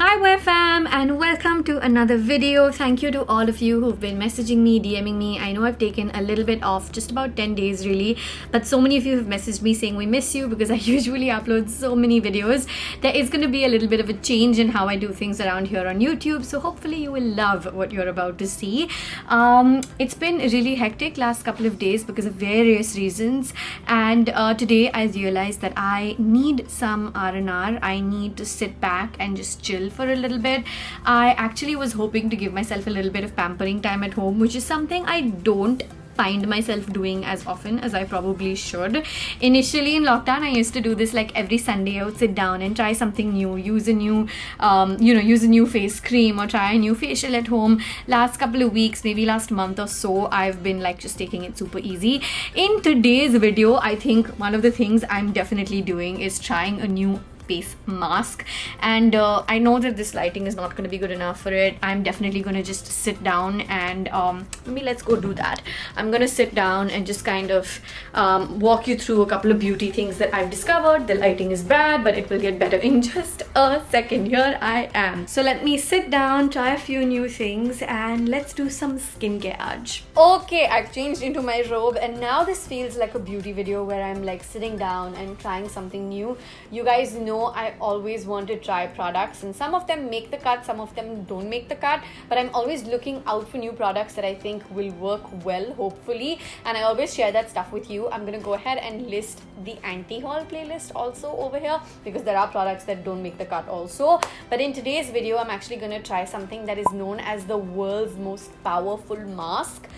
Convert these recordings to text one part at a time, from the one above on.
Hi Wear Fam, and welcome to another video. Thank you to all of you who've been messaging me, DMing me. I know I've taken a little bit off, just about 10 days really, but so many of you have messaged me saying we miss you because I usually upload so many videos. There is going to be a little bit of a change in how I do things around here on YouTube, so hopefully you will love what you're about to see. It's been really hectic last couple of days because of various reasons, and today I realized that I need some R&R. I need to sit back and just chill for a little bit. I actually was hoping to give myself a little bit of pampering time at home, which is something I don't find myself doing as often as I probably should. Initially in lockdown, I used to do this like every Sunday. I would sit down and try something new, use a new face cream or try a new facial at home. Last couple of weeks, maybe last month or so, I've been like just taking it super easy. In today's video, I think one of the things I'm definitely doing is trying a new face mask, and I know that this lighting is not going to be good enough for it. I'm definitely going to just sit down and maybe let's go do that. I'm going to sit down and just kind of walk you through a couple of beauty things that I've discovered. The lighting is bad, but it will get better in just a second. Here I am. So let me sit down, try a few new things, and let's do some skincare. Okay, I've changed into my robe, and now this feels like a beauty video where I'm like sitting down and trying something new. You guys know I always want to try products, and some of them make the cut, some of them don't make the cut, but I'm always looking out for new products that I think will work well, hopefully, and I always share that stuff with you. I'm gonna go ahead and list the anti-haul playlist also over here because there are products that don't make the cut also. But in today's video, I'm actually gonna try something that is known as the world's most powerful mask.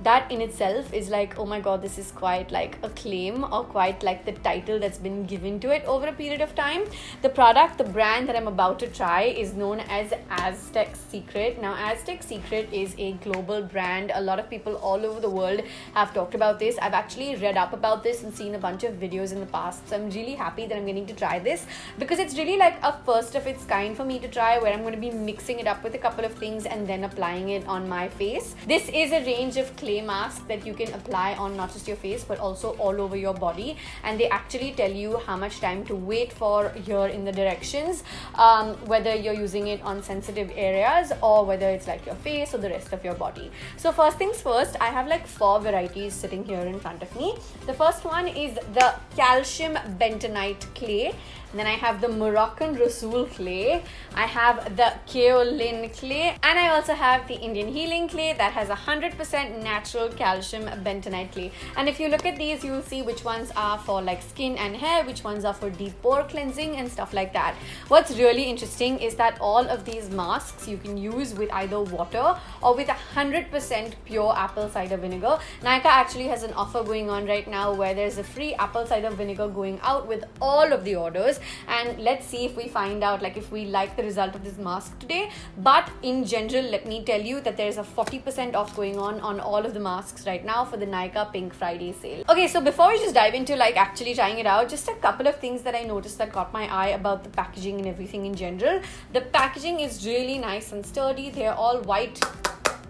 That in itself is like, oh my god, this is quite like a claim, or quite like the title that's been given to it over a period of time. The brand that I'm about to try is known as Aztec Secret. Now, Aztec Secret is a global brand. A lot of people all over the world have talked about this. I've actually read up about this and seen a bunch of videos in the past. So I'm really happy that I'm getting to try this because it's really like a first of its kind for me to try, where I'm going to be mixing it up with a couple of things and then applying it on my face. This is a range of clay mask that you can apply on not just your face but also all over your body, and they actually tell you how much time to wait for here in the directions, whether you're using it on sensitive areas or whether it's like your face or the rest of your body. So first things first, I have like 4 varieties sitting here in front of me. The first one is the calcium bentonite clay. Then I have the Moroccan Rasool clay, I have the kaolin clay, and I also have the Indian healing clay that has 100% natural calcium bentonite clay. And if you look at these, you'll see which ones are for like skin and hair, which ones are for deep pore cleansing and stuff like that. What's really interesting is that all of these masks you can use with either water or with 100% pure apple cider vinegar. Nykaa actually has an offer going on right now where there's a free apple cider vinegar going out with all of the orders, and let's see if we find out like if we like the result of this mask today. But in general, let me tell you that there's a 40% off going on all of the masks right now for the Nykaa Pink Friday sale. Okay, so before we just dive into like actually trying it out, just a couple of things that I noticed that caught my eye about the packaging and everything in general. The packaging is really nice and sturdy. They're all white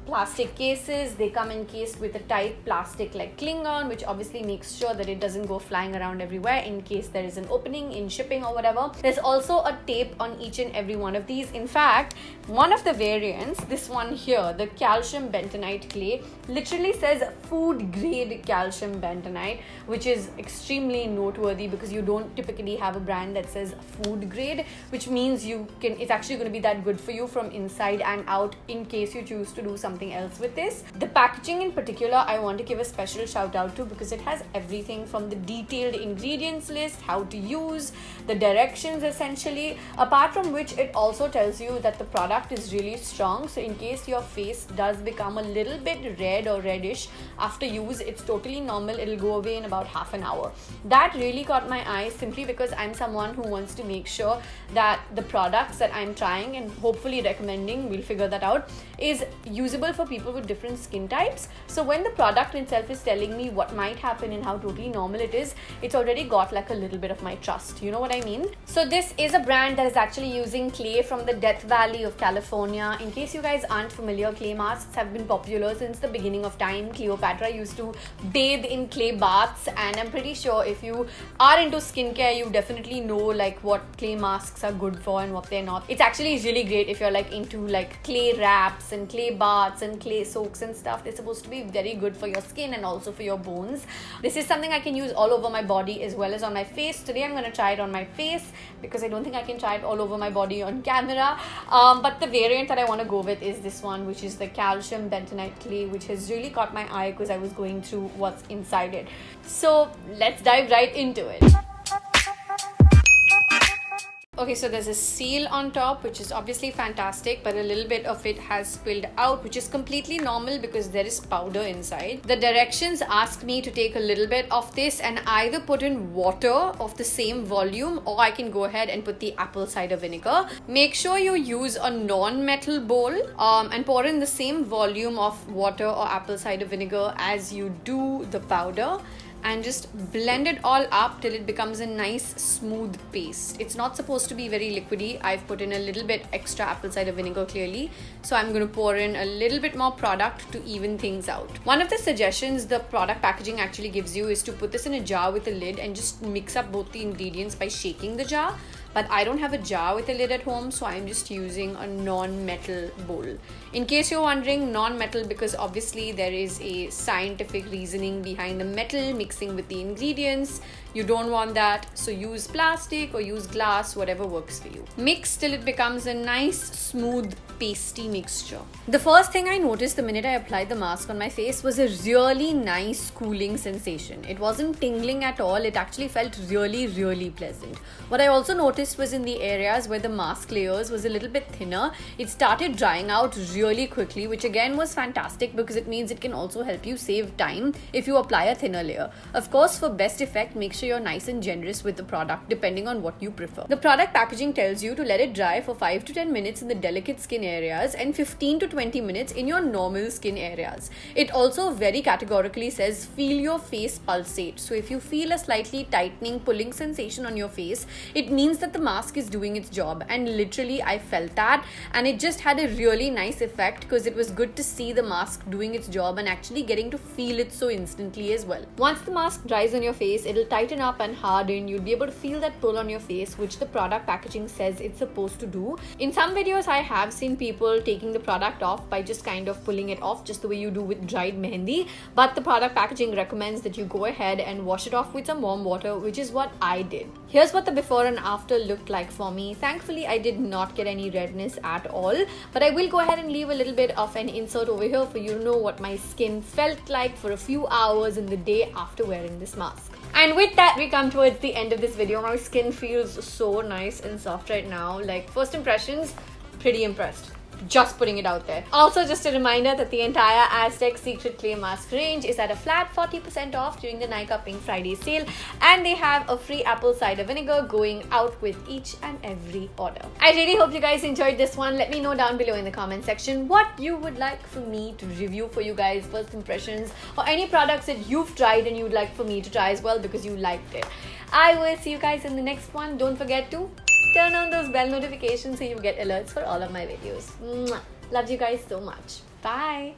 plastic cases. They come encased with a tight plastic like cling on, which obviously makes sure that it doesn't go flying around everywhere in case there is an opening in shipping or whatever. There's also a tape on each and every one of these. In fact, one of the variants, this one here, the calcium bentonite clay, literally says food grade calcium bentonite, which is extremely noteworthy because you don't typically have a brand that says food grade, which means it's actually going to be that good for you from inside and out in case you choose to do something else with this. The packaging in particular, I want to give a special shout out to because it has everything from the detailed ingredients list, how to use, the directions essentially, apart from which it also tells you that the product is really strong. So in case your face does become a little bit red or reddish after use, it's totally normal. It'll go away in about half an hour. That really caught my eye simply because I'm someone who wants to make sure that the products that I'm trying and hopefully recommending, we'll figure that out, is usable suitable for people with different skin types. So when the product itself is telling me what might happen and how totally normal it is, it's already got like a little bit of my trust. You know what I mean? So this is a brand that is actually using clay from the Death Valley of California. In case you guys aren't familiar, clay masks have been popular since the beginning of time. Cleopatra used to bathe in clay baths, and I'm pretty sure if you are into skincare, you definitely know like what clay masks are good for and what they're not. It's actually really great if you're like into like clay wraps and clay baths and clay soaks and stuff. They're supposed to be very good for your skin and also for your bones. This is something I can use all over my body as well as on my face. Today I'm going to try it on my face because I don't think I can try it all over my body on camera. But the variant that I want to go with is this one, which is the calcium bentonite clay, which has really caught my eye because I was going through what's inside it. So let's dive right into it. Okay, so there's a seal on top, which is obviously fantastic, but a little bit of it has spilled out, which is completely normal because there is powder inside. The directions ask me to take a little bit of this and either put in water of the same volume, or I can go ahead and put the apple cider vinegar. Make sure you use a non-metal bowl and pour in the same volume of water or apple cider vinegar as you do the powder, and just blend it all up till it becomes a nice smooth paste. It's not supposed to be very liquidy. I've put in a little bit extra apple cider vinegar clearly, so I'm going to pour in a little bit more product to even things out. One of the suggestions the product packaging actually gives you is to put this in a jar with a lid and just mix up both the ingredients by shaking the jar. But I don't have a jar with a lid at home, so I'm just using a non-metal bowl. In case you're wondering, non-metal because obviously there is a scientific reasoning behind the metal mixing with the ingredients. You don't want that, so use plastic or use glass, whatever works for you. Mix till it becomes a nice, smooth, pasty mixture. The first thing I noticed the minute I applied the mask on my face was a really nice cooling sensation. It wasn't tingling at all. It actually felt really, really pleasant. What I also noticed was in the areas where the mask layers was a little bit thinner, it started drying out really quickly, which again was fantastic because it means it can also help you save time if you apply a thinner layer. Of course, for best effect, make sure you're nice and generous with the product depending on what you prefer. The product packaging tells you to let it dry for 5 to 10 minutes in the delicate skin areas and 15 to 20 minutes in your normal skin areas. It also very categorically says feel your face pulsate. So if you feel a slightly tightening, pulling sensation on your face, it means that the mask is doing its job, and literally I felt that, and it just had a really nice effect because it was good to see the mask doing its job and actually getting to feel it so instantly as well. Once the mask dries on your face, it'll tighten up and harden. You'll be able to feel that pull on your face, which the product packaging says it's supposed to do. In some videos I have seen people taking the product off by just kind of pulling it off just the way you do with dried mehendi, but the product packaging recommends that you go ahead and wash it off with some warm water, which is what I did. Here's what the before and after looked like for me. Thankfully I did not get any redness at all, but I will go ahead and leave a little bit of an insert over here for you to know what my skin felt like for a few hours in the day after wearing this mask. And with that, we come towards the end of this video. My skin feels so nice and soft right now. Like, first impressions, pretty impressed. Just putting it out there. Also, just a reminder that the entire Aztec Secret Clay Mask range is at a flat 40% off during the Nykaa Pink Friday sale, and they have a free apple cider vinegar going out with each and every order. I really hope you guys enjoyed this one. Let me know down below in the comment section what you would like for me to review for you guys, first impressions, or any products that you've tried and you'd like for me to try as well because you liked it. I will see you guys in the next one. Don't forget to turn on those bell notifications so you get alerts for all of my videos. Mwah. Love you guys so much. Bye.